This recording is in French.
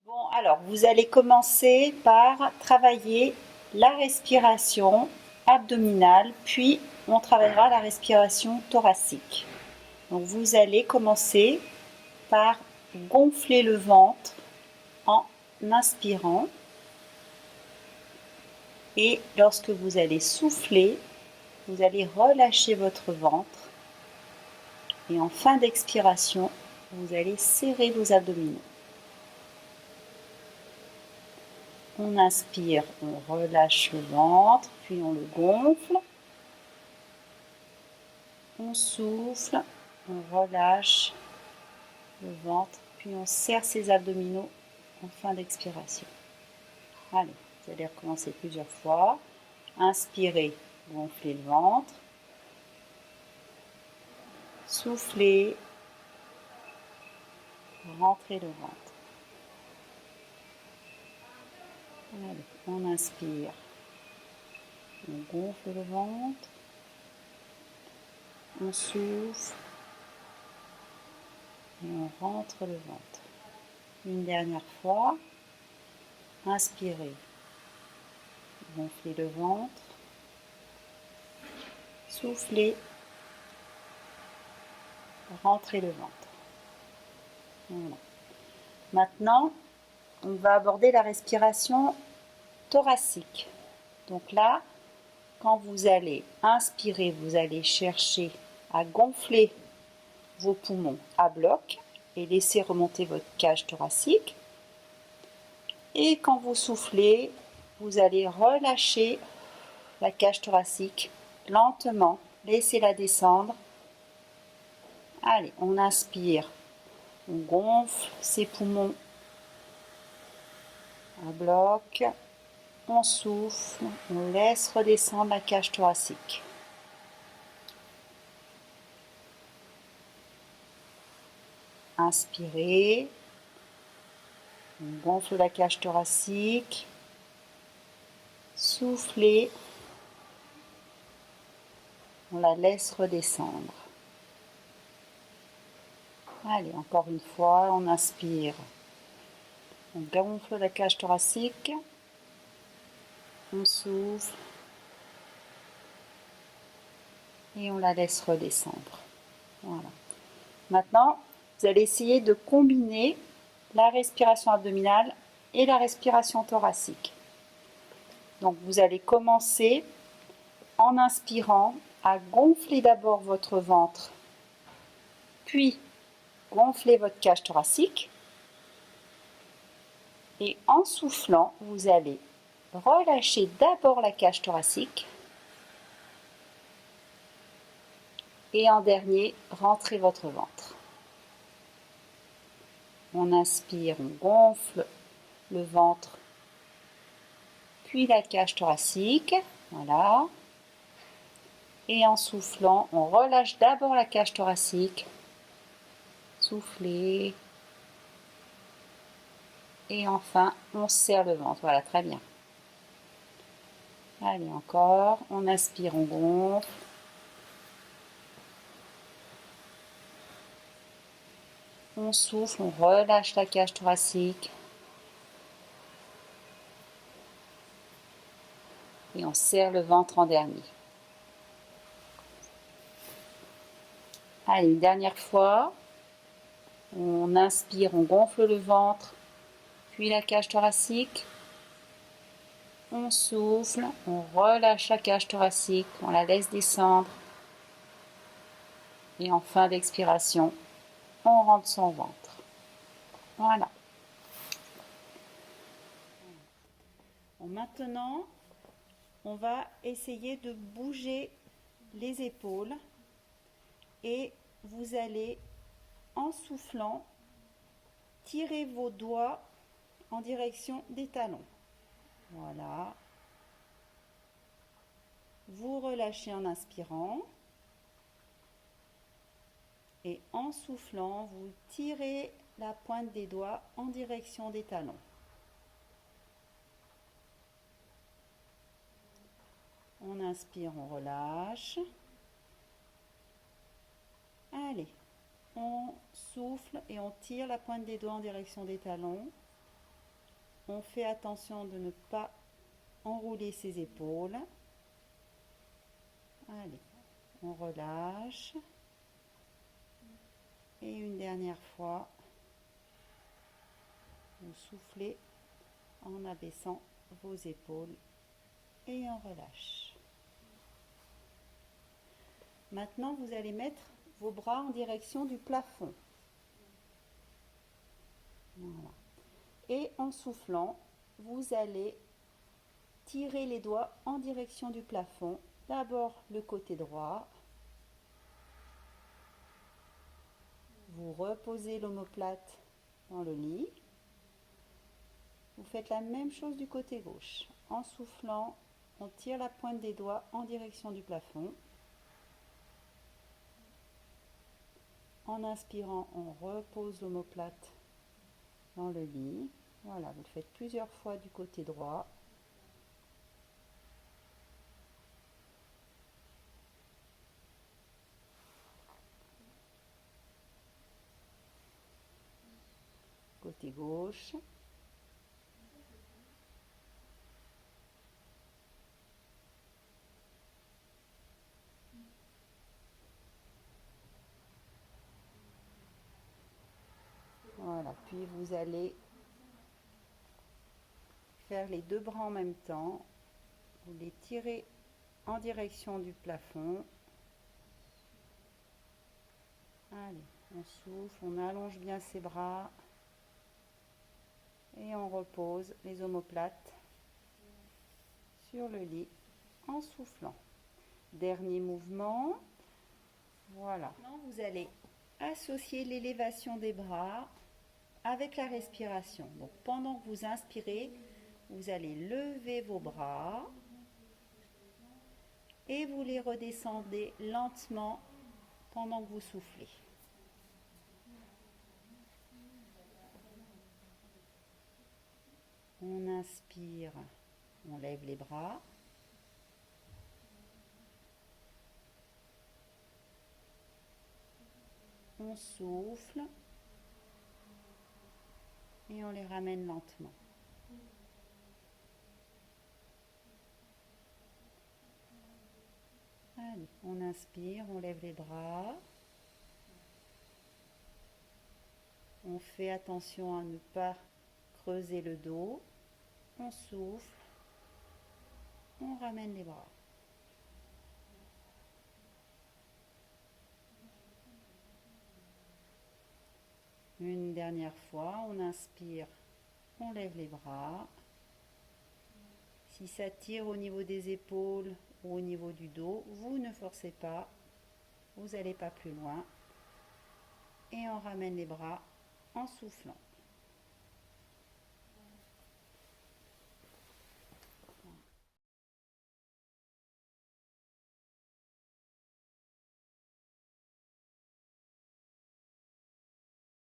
Bon, alors vous allez commencer par travailler la respiration abdominale, puis on travaillera la respiration thoracique. Donc vous allez commencer par gonfler le ventre en inspirant et lorsque vous allez souffler, vous allez relâcher votre ventre et en fin d'expiration, vous allez serrer vos abdominaux. On inspire, on relâche le ventre, puis on le gonfle. On souffle, on relâche le ventre, puis on serre ses abdominaux en fin d'expiration. Allez, vous allez recommencer plusieurs fois. Inspirez, gonflez le ventre. Soufflez, rentrez le ventre. Allez, on inspire, on gonfle le ventre. On souffle et on rentre le ventre. Une dernière fois. Inspirez, gonflez le ventre. Soufflez, rentrez le ventre. Voilà. Maintenant, on va aborder la respiration thoracique. Donc là, quand vous allez inspirer, vous allez chercher à gonfler vos poumons à bloc et laisser remonter votre cage thoracique. Et quand vous soufflez, vous allez relâcher la cage thoracique lentement, laissez-la descendre. Allez, on inspire, on gonfle ses poumons à bloc. On souffle, on laisse redescendre la cage thoracique. Inspirez, on gonfle la cage thoracique. Soufflez, on la laisse redescendre. Allez, encore une fois, on inspire. On gonfle la cage thoracique. On souffle. Et on la laisse redescendre. Voilà. Maintenant, vous allez essayer de combiner la respiration abdominale et la respiration thoracique. Donc vous allez commencer en inspirant à gonfler d'abord votre ventre, puis gonfler votre cage thoracique. Et en soufflant, vous allez relâcher d'abord la cage thoracique. Et en dernier, rentrez votre ventre. On inspire, on gonfle le ventre, puis la cage thoracique. Voilà. Et en soufflant, on relâche d'abord la cage thoracique. Soufflez. Et enfin, on serre le ventre. Voilà, très bien. Allez, encore. On inspire, on gonfle. On souffle, on relâche la cage thoracique. Et on serre le ventre en dernier. Allez, une dernière fois. On inspire, on gonfle le ventre, puis la cage thoracique. On souffle, on relâche la cage thoracique, on la laisse descendre. Et en fin d'expiration, on rentre son ventre. Voilà. Bon, maintenant, on va essayer de bouger les épaules et vous allez, en soufflant, tirer vos doigts en direction des talons. Voilà. Vous relâchez en inspirant. Et en soufflant, vous tirez la pointe des doigts en direction des talons. On inspire, on relâche. Allez, on souffle et on tire la pointe des doigts en direction des talons. On fait attention de ne pas enrouler ses épaules. Allez, on relâche. Et une dernière fois, vous soufflez en abaissant vos épaules et on relâche. Maintenant, vous allez mettre vos bras en direction du plafond. Voilà. Et en soufflant, vous allez tirer les doigts en direction du plafond. D'abord le côté droit. Vous reposez l'omoplate dans le lit. Vous faites la même chose du côté gauche. En soufflant, on tire la pointe des doigts en direction du plafond. En inspirant, on repose l'omoplate dans le lit. Voilà, vous le faites plusieurs fois du côté droit. Côté gauche. Voilà, puis vous allez faire les deux bras en même temps. Vous les tirez en direction du plafond. Allez, on souffle, on allonge bien ses bras et on repose les omoplates sur le lit en soufflant. Dernier mouvement. Voilà. Maintenant, vous allez associer l'élévation des bras avec la respiration. Donc, pendant que vous inspirez, vous allez lever vos bras et vous les redescendez lentement pendant que vous soufflez. On inspire, on lève les bras. On souffle et on les ramène lentement. Allez, on inspire, on lève les bras. On fait attention à ne pas creuser le dos. On souffle, on ramène les bras. Une dernière fois, on inspire, on lève les bras. Si ça tire au niveau des épaules ou au niveau du dos, vous ne forcez pas, vous n'allez pas plus loin. Et on ramène les bras en soufflant.